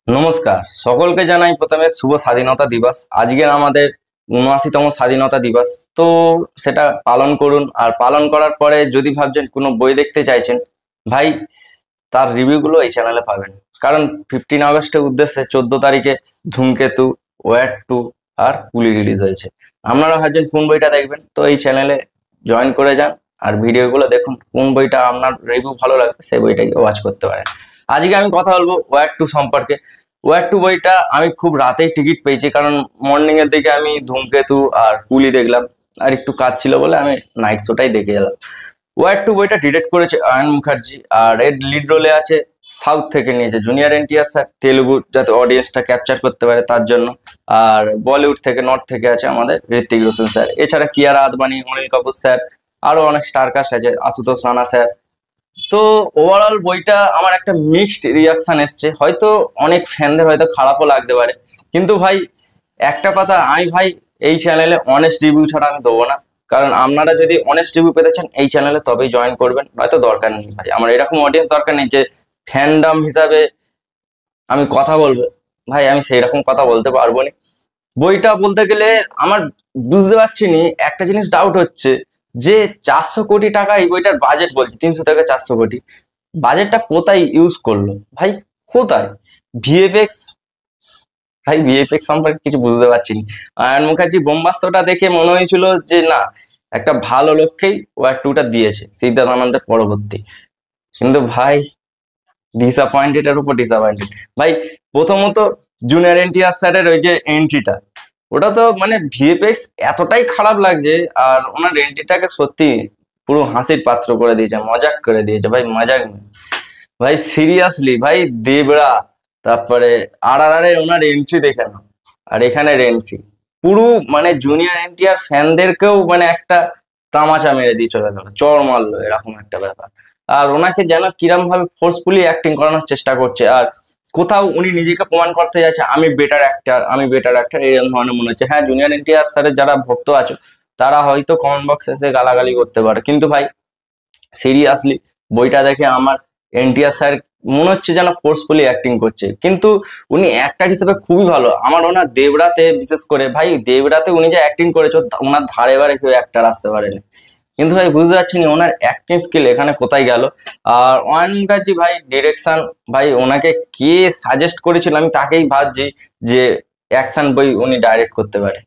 নমস্কার, সকলকে জানাই প্রথমে শুভ স্বাধীনতা দিবস। আজকের আমাদের ৭৯তম স্বাধীনতা দিবস। তো সেটা পালন করুন। আর পালন করার পরে যদি ভাবছেন কোনো বই দেখতে চাইছেন, ভাই তার রিভিউগুলো এই চ্যানেলে পাবেন। কারণ 15 আগস্টের উদ্দেশ্যে 14 তারিখে ধূমকেতু, ওয়ার 2 আর কুলি রিলিজ হয়েছে। আপনারা ভাবছেন কোন বইটা দেখবেন, তো এই চ্যানেলে জয়েন করে যান আর ভিডিওগুলো দেখুন। কোন বইটা আপনার রিভিউ ভালো লাগবে সেই বইটাকে ওয়াচ করতে পারেন। আজকে আমি কথা বলবো ওয়ার 2 সম্পর্কে। ওয়ার 2 বইটা আমি খুব রাতেই টিকিট পেয়েছি, কারণ মর্নিং এর দিকে আমি ধূমকেতু আর কুলি দেখলাম, আর একটু কাজ ছিল বলে আমি নাইট শোটাই দেখে এলাম। ওয়ার 2 বইটা ডিরেক্ট করেছে আয়ন মুখার্জি, আর এর লিড রোলে আছে, সাউথ থেকে নিয়েছে জুনিয়র এনটিআর স্যার, তেলুগু যাতে অডিয়েন্সটা ক্যাপচার করতে পারে তার জন্য। আর বলিউড থেকে নর্থ থেকে আছে আমাদের ঋত্বিক রোশন স্যার, এছাড়া কিয়ারা আদবানি, অনিল কাপুর স্যার, আরো অনেক স্টার কাস্ট আছে, আশুতোষ রানা স্যার। তো ওভারঅল বইটা আমার একটা মিক্সড রিয়াকশন এসছে, হয়তো অনেক ফ্যানদের হয়তো খারাপও লাগতে পারে, কিন্তু ভাই একটা কথা, আমি ভাই এই চ্যানেলে অনেস্ট রিভিউ ছাড়া আমি দেবো না। কারণ আপনারা যদি অনেস্ট রিভিউ পেতে চান এই চ্যানেলে তবেই জয়েন করবেন, নয়তো দরকার নেই ভাই। আমার এরকম অডিয়েন্স দরকার নেই যে ফ্যান্ডাম হিসাবে আমি কথা বলবো। ভাই আমি সেই রকম কথা বলতে পারবো না। বইটা বলতে গেলে আমার বুঝতে পারছি নি, একটা জিনিস ডাউট হচ্ছে যে 400 কোটি টাকা এই বইটার বাজেট, বলছি 300 থেকে 400 কোটি, বাজেটটা কোথায় ইউজ করলো ভাই, কোথায়? ভিএফএক্স, ভাই ভিএফএক্স সম্পর্কে কিছু বুঝতে পারছি না। আয়ন মুখার্জি বোম্বাস্ত্রটা দেখে মনে হয়েছিল যে না, একটা ভালো লোককেই ওয়ার 2টা দিয়েছে সিদ্ধার্থ আনন্দের পরবর্তী। কিন্তু ভাই ডিসঅ্যাপয়েন্টেড এর উপর ডিসঅ্যাপয়েন্টেড। ভাই প্রথমত জুনিয়র এনটিআর স্যারের ওই যে এন্ট্রিটা, ওটা তো মানে ভিএফএক্স এতটাই খারাপ লাগছে, আর ওনার এন্ট্রিটাকে সত্যি পুরো হাসির পাত্র করে দিয়েছে, মজাক করে দিয়েছে ভাই, মজাক নয়। ভাই সিরিয়াসলি ভাই, দেবরা, তারপরে আর ওনার এন্ট্রি দেখে না, আর এখানের এন্ট্রি পুরো মানে জুনিয়র এনটিআর ফ্যানদেরকেও মানে একটা তামাশা মেরে দিয়ে চলে গেল, চড় মারলো, এরকম একটা ব্যাপার। আর ওনাকে যেন কিরম ভাবে ফোর্সফুলি অ্যাক্টিং করানোর চেষ্টা করছে, আর কোথাও উনি নিজেকে প্রমাণ করতে যাচ্ছে আমি বেটার অ্যাক্টার, আমি বেটার অ্যাক্টার, এরকম ধরনের মনে হচ্ছে। হ্যাঁ, জুনিয়র এনটিআর স্যারের যারা ভক্ত আছো তারা হয়তো কমেন্ট বক্সে এসে গালাগালি করতে পারে, কিন্তু ভাই সিরিয়াসলি বইটা দেখে আমার এনটিআর স্যার মনে হচ্ছে যেন ফোর্সফুলি অ্যাক্টিং করছে, কিন্তু উনি অ্যাক্টার হিসেবে খুবই ভালো। আমার ওনার দেবরাতে বিশেষ করে, ভাই দেবরাতে উনি যে অ্যাক্টিং করেছে ওনার ধারে বারে কেউ অ্যাক্টার আসতে পারেনি। কিন্তু ভাই বুঝতে পারছি না ওনার অ্যাক্টিং স্কিল এখানে কোথায় গেল। আর অয়ন মুখার্জি ভাই ডিরেকশন, ভাই ওনাকে কে সাজেস্ট করেছিল আমি তাকেই ভাবছি যে অ্যাকশন বই উনি ডাইরেক্ট করতে পারে।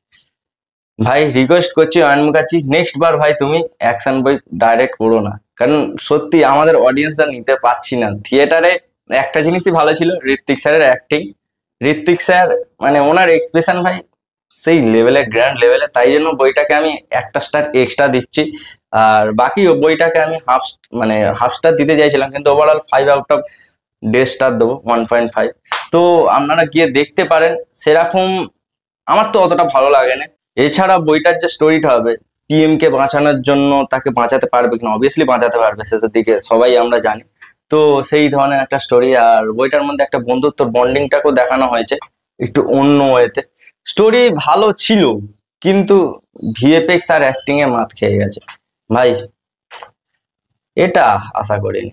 ভাই রিকোয়েস্ট করছি অয়ন মুখার্জি, নেক্সট বার ভাই তুমি অ্যাকশন বই ডাইরেক্ট করো না, কারণ সত্যি আমাদের অডিয়েন্সরা নিতে পারছি না। থিয়েটারে একটা জিনিসই ভালো ছিল, ঋত্বিক স্যারের অ্যাক্টিং। ঋত্বিক স্যার মানে ওনার এক্সপ্রেশন ভাই সেই লেভেলে, গ্র্যান্ড লেভেলে, তাই জন্য বইটাকে আমি একটা স্টার এক্সট্রা দিচ্ছি। আর বাকি বইটাকে আমি হাফ স্টার দিতে চাইছিলাম, কিন্তু ওভারঅল 5/10 স্টার দেবো, 1.5। তো আপনারা গিয়ে দেখতে পারেন। সেরকম আমার তো অতটা ভালো লাগে না। এছাড়া বইটার যে স্টোরিটা হবে, পিএম কে বাঁচানোর জন্য তাকে বাঁচাতে পারবে কিনা, অবভিয়াসলি বাঁচাতে পারবে, শেষের দিকে সবাই আমরা জানি। তো সেই ধরনের একটা স্টোরি, আর বইটার মধ্যে একটা বন্ধুত্বর বন্ডিংটাকেও দেখানো হয়েছে একটু অন্য ওয়েতে। স্টোরি ভালো ছিল, কিন্তু ভিএফএক্স আর অ্যাক্টিং এ মাত খেয়ে গেছে ভাই, এটা আশা করিনি।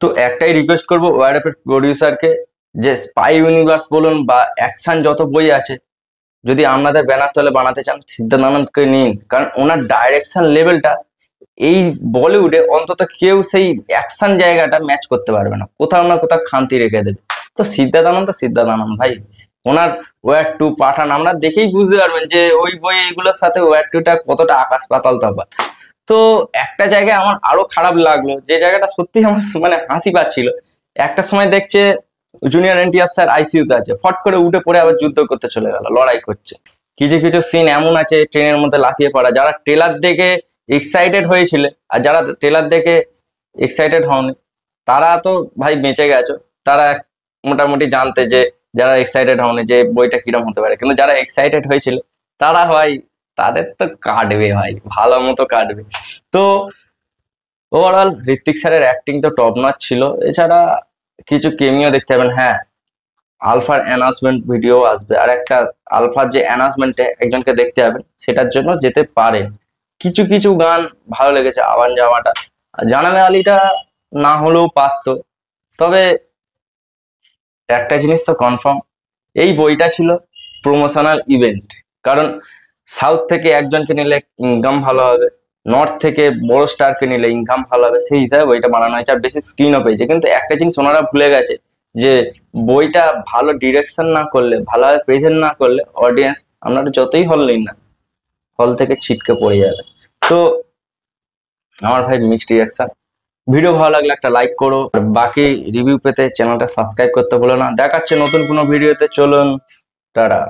তো একটাই রিকোয়েস্ট করবো ওয়ারএফ এর প্রডিউসারকে, যে স্পাই ইউনিভার্স বলুন বা অ্যাকশন যত বই আছে, যদি আপনাদের ব্যানার তলে বানাতে চান সিদ্ধার্থ আনন্দকে নিন, কারণ ওনার ডাইরেকশন লেভেলটা এই বলিউডে অন্তত কেউ সেই অ্যাকশন জায়গাটা ম্যাচ করতে পারবে না, কোথাও না কোথাও খামতি রেখে দেবে। তো সিদ্ধার্থ আনন্দ ভাই, ওনার ওয়ার 2 পাঠান আমরা দেখেই বুঝতে পারবেন যে ওই বই এগুলোর সাথে ওয়ার 2টা কতটা আকাশ পাতাল তফাৎ। তো একটা জায়গায় আমার আরো খারাপ লাগলো, যে জায়গাটা সত্যি আমার মানে হাসি পাচ্ছিল, একটা সময় দেখছে জুনিয়র এনটিআর স্যার আইসিইউতে আছে, ফট করে উঠে পড়ে আবার যুদ্ধ করতে চলে গেল, লড়াই করছে। কিছু কিছু সিন এমন আছে ট্রেনের মধ্যে লাফিয়ে পড়া, যারা ট্রেলার দেখে এক্সাইটেড হয়েছিল আর যারা ট্রেলার দেখে এক্সাইটেড হওনি তারা তো ভাই বেঁচে গেছো। তারা মোটামুটি জানতে যে যারা এক্সাইটেড হওনি যে বইটা কিরম হতে পারে, কিন্তু যারা এক্সাইটেড হয়েছিল তারা ভাই, তাদের তো কাটবে ভাই, ভালো মতো কাটবে। তো ওভারঅল ঋত্বিক স্যারের অ্যাক্টিং তো টপ নচ ছিল। এছাড়া কিছু কেমিও দেখতে পাবেন। হ্যাঁ, আলফার অ্যানাউন্সমেন্ট ভিডিও আসবে, আর একটা আলফার যে অ্যানাউন্সমেন্টে একজনকে দেখতে পাবেন, সেটার জন্য যেতে পারেন। কিছু কিছু গান ভালো লেগেছে, আবান জামাটা, জানাবে আলীটা না হলেও পারতো, তবে একটা জিনিস তো কনফার্ম, এই বইটা ছিল প্রমোশনাল ইভেন্ট। কারণ সাউথ থেকে একজনকে নিলে ইনকাম ভালো হবে, নর্থ থেকে বড় স্টারকে নিলে ইনকাম ভালো হবে, সেই হিসাবে বইটা বানানো হয়েছে, আর বেশি স্ক্রিনও পেয়েছে। কিন্তু একটা জিনিস ওনারা ভুলে গেছে, যে বইটা ভালো ডিরেকশন না করলে, ভালোভাবে প্রেজেন্ট না করলে, অডিয়েন্স আপনারা যতই হল নিন না, হল থেকে ছিটকে পড়ে যাবে। তো আমার ভাই মিক্সড রিয়াকশন। ভিডিও ভালো লাগলে একটা লাইক করো, আর বাকি রিভিউ পেতে চ্যানেলটা সাবস্ক্রাইব করতে ভুলো না। দেখাচ্ছে নতুন কোনো ভিডিওতে, চলুন, টাটা।